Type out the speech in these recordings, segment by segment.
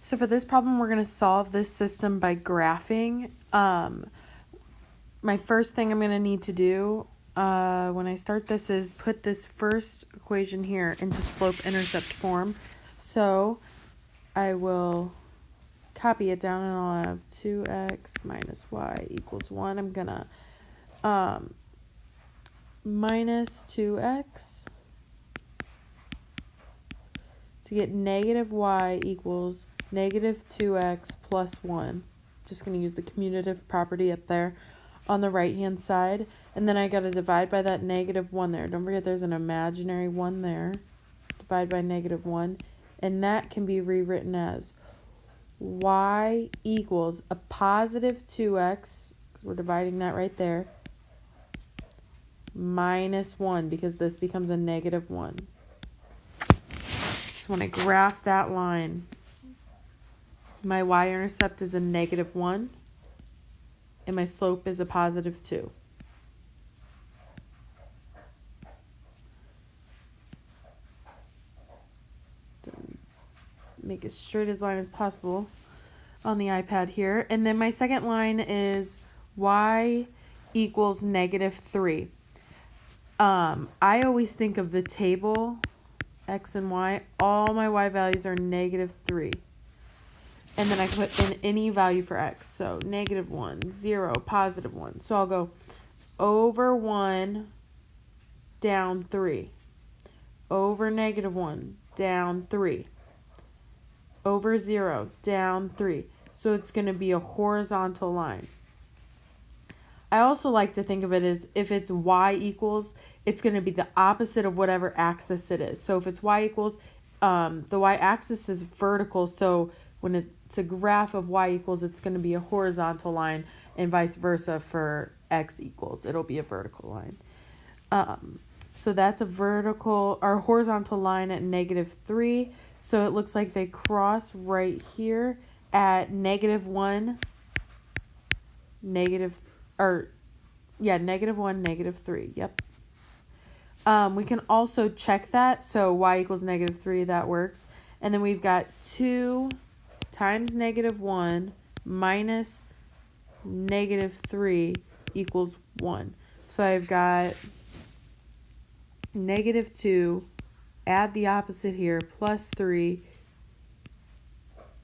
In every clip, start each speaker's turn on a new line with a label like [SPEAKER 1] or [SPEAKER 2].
[SPEAKER 1] So for this problem, we're going to solve this system by graphing. My first thing I'm going to need to do when I start this is put this first equation here into slope-intercept form. So I will copy it down and I'll have 2x minus y equals 1. I'm going to minus 2x to get negative y equals negative 2x plus 1. Just going to use the commutative property up there on the right hand side. And then I got to divide by that negative 1 there. Don't forget there's an imaginary 1 there. Divide by negative 1. And that can be rewritten as y equals a positive 2x, because we're dividing that right there, minus 1, because this becomes a negative 1. So when I graph that line, my y-intercept is a negative 1, and my slope is a positive 2. Make as straight as line as possible on the iPad here. And then my second line is y equals negative 3. I always think of the table, x and y. All my y values are negative 3. And then I put in any value for x. So negative 1, 0, positive 1. So I'll go over 1, down 3. Over negative 1, down 3. Over 0, down 3. So it's going to be a horizontal line. I also like to think of it as if it's y equals, it's going to be the opposite of whatever axis it is. So if it's y equals, the y-axis is vertical, so when it's a graph of y equals, it's going to be a horizontal line, and vice versa for x equals. It'll be a vertical line. So that's a vertical or horizontal line at negative 3. So it looks like they cross right here at negative 1, negative 1, negative 3. Yep. We can also check that. So y equals negative 3, that works. And then we've got 2 times negative 1 minus negative 3 equals 1. So I've got negative 2, add the opposite here, plus 3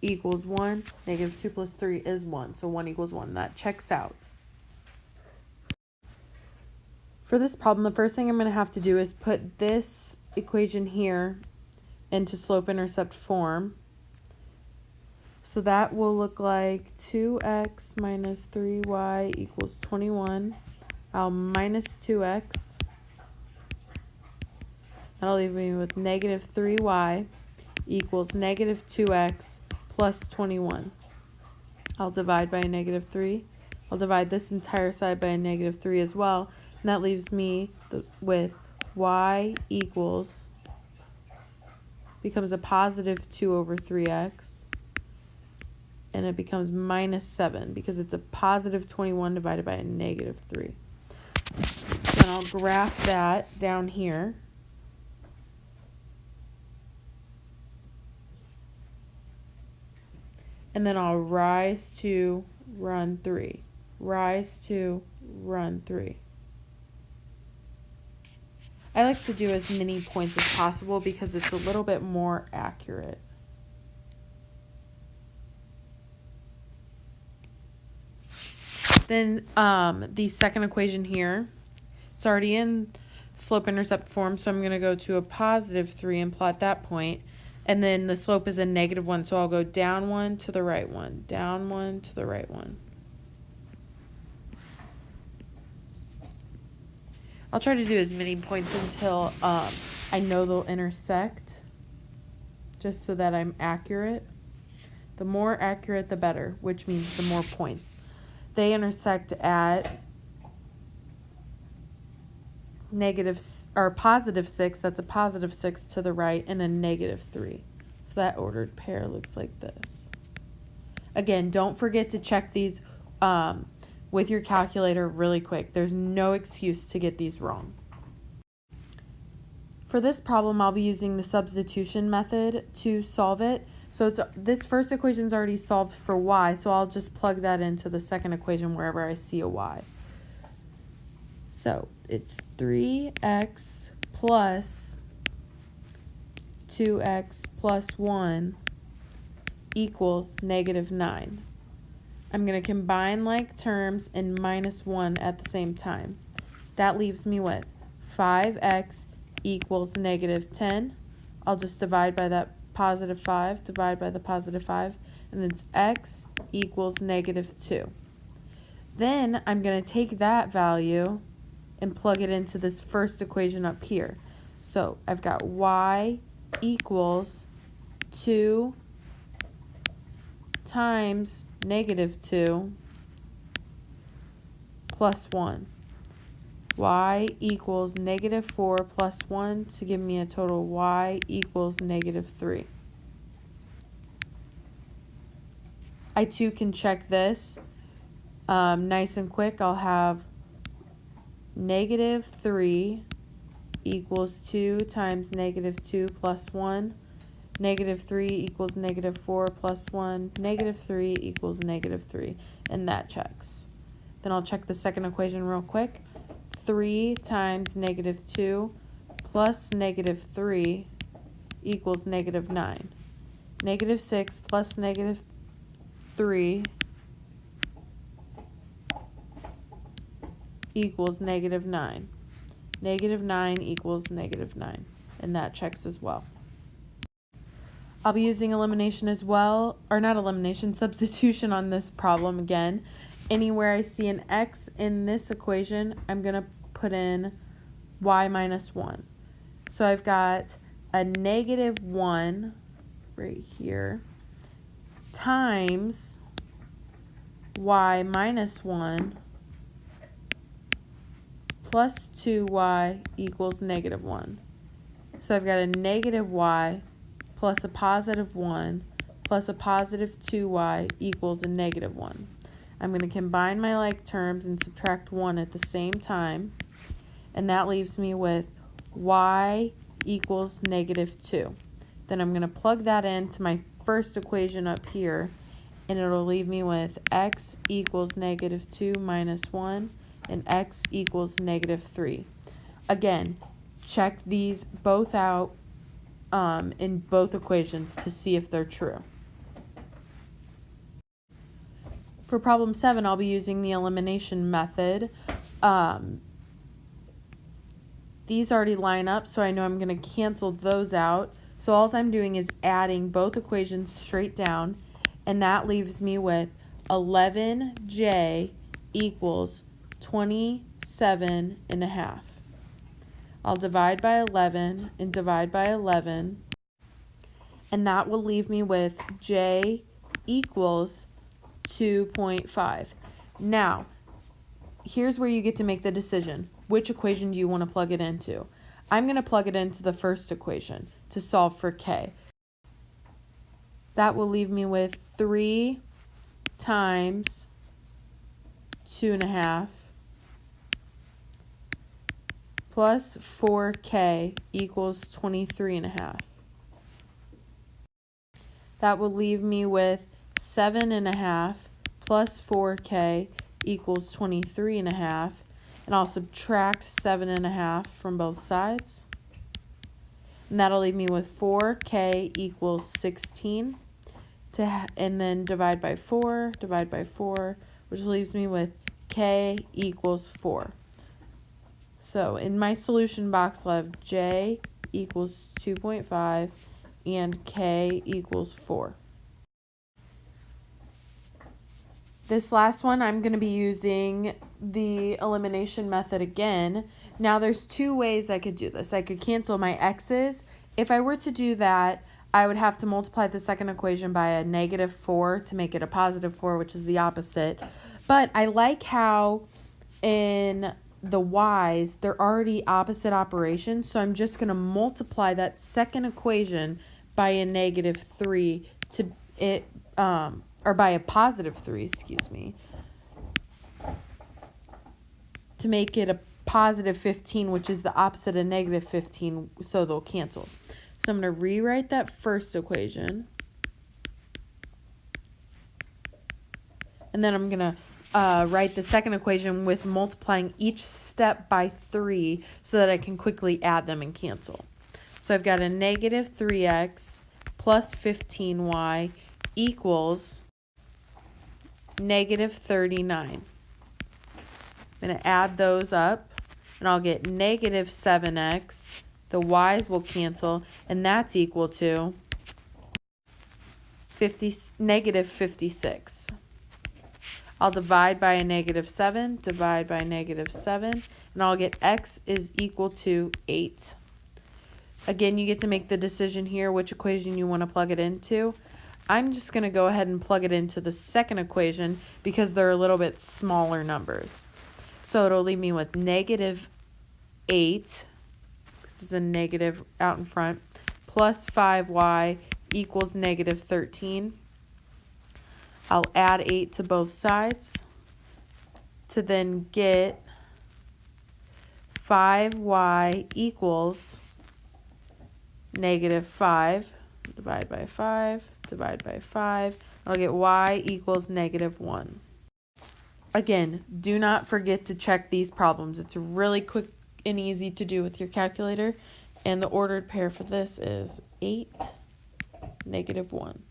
[SPEAKER 1] equals 1. Negative 2 plus 3 is 1. So 1 equals 1. That checks out. For this problem, the first thing I'm going to have to do is put this equation here into slope-intercept form. So that will look like 2x minus 3y equals 21. I'll minus 2x. That'll leave me with negative 3y equals negative 2x plus 21. I'll divide by a negative 3. I'll divide this entire side by a negative 3 as well. And that leaves me with y equals, becomes a positive 2 over 3x. And it becomes minus 7 because it's a positive 21 divided by a negative 3. Then I'll graph that down here. And then I'll rise to run 3. Rise to run 3. I like to do as many points as possible because it's a little bit more accurate. Then the second equation here, it's already in slope-intercept form, so I'm going to go to a positive 3 and plot that point. And then the slope is a negative 1, so I'll go down 1 to the right 1, down 1 to the right 1. I'll try to do as many points until I know they'll intersect, just so that I'm accurate. The more accurate, the better, which means the more points. They intersect at positive 6, that's a positive 6 to the right, and a negative 3. So that ordered pair looks like this. Again, don't forget to check these with your calculator really quick. There's no excuse to get these wrong. For this problem, I'll be using the substitution method to solve it. So this first equation is already solved for y, so I'll just plug that into the second equation wherever I see a y. So it's 3x plus 2x plus 1 equals -9. I'm going to combine like terms and minus 1 at the same time. That leaves me with 5x equals -10. I'll just divide by that positive 5, divide by the positive 5, and it's x equals -2. Then I'm going to take that value and plug it into this first equation up here. So I've got y equals 2 times -2 plus 1. Y equals -4 plus 1 to give me a total y equals -3. I too can check this nice and quick. I'll have -3 equals 2 times -2 plus 1. -3 equals -4 plus 1. -3 equals -3. And that checks. Then I'll check the second equation real quick. 3 times -2 plus -3 equals -9. -6 plus -3 equals -9. -9 equals -9. And that checks as well. I'll be using elimination as well, or not elimination, substitution on this problem again. Anywhere I see an x in this equation, I'm going to put in y minus 1. So I've got a -1 right here times y minus 1 plus 2y equals -1. So I've got a -y plus a positive 1 plus a positive 2y equals a -1. I'm going to combine my like terms and subtract 1 at the same time, and that leaves me with y equals -2. Then I'm going to plug that into my first equation up here, and it'll leave me with x equals -2 minus 1, and x equals -3. Again, check these both out in both equations to see if they're true. For problem 7, I'll be using the elimination method. These already line up, so I know I'm going to cancel those out. So all I'm doing is adding both equations straight down, and that leaves me with 11j equals 27.5. I'll divide by 11 and divide by 11, and that will leave me with j equals 2.5. Now, here's where you get to make the decision. Which equation do you want to plug it into? I'm going to plug it into the first equation to solve for k. That will leave me with 3 times 2.5 plus 4k equals 23.5. That will leave me with 7.5 plus 4k equals 23.5, and I'll subtract 7.5 from both sides, and that'll leave me with 4k equals 16, and then divide by 4, which leaves me with k equals 4. So in my solution box, I'll have j equals 2.5 and k equals 4. This last one, I'm going to be using the elimination method again. Now there's two ways I could do this. I could cancel my x's. If I were to do that, I would have to multiply the second equation by a -4 to make it a +4, which is the opposite. But I like how in the y's, they're already opposite operations, so I'm just going to multiply that second equation by a -3 to it, or by a +3, excuse me, to make it a +15, which is the opposite of -15, so they'll cancel. So I'm going to rewrite that first equation. And then I'm going to write the second equation with multiplying each step by 3 so that I can quickly add them and cancel. So I've got a negative 3x plus 15y equals negative 39. I'm going to add those up, and I'll get negative 7x. The y's will cancel, and that's equal to negative 56. I'll divide by a negative 7, divide by negative 7, and I'll get x is equal to 8. Again, you get to make the decision here which equation you want to plug it into. I'm just going to go ahead and plug it into the second equation because they're a little bit smaller numbers. So it'll leave me with negative 8, this is a negative out in front, plus 5y equals negative 13. I'll add 8 to both sides to then get 5y equals negative 5. Divide by 5, divide by 5. I'll get y equals negative 1. Again, do not forget to check these problems. It's really quick and easy to do with your calculator. And the ordered pair for this is 8, negative 1.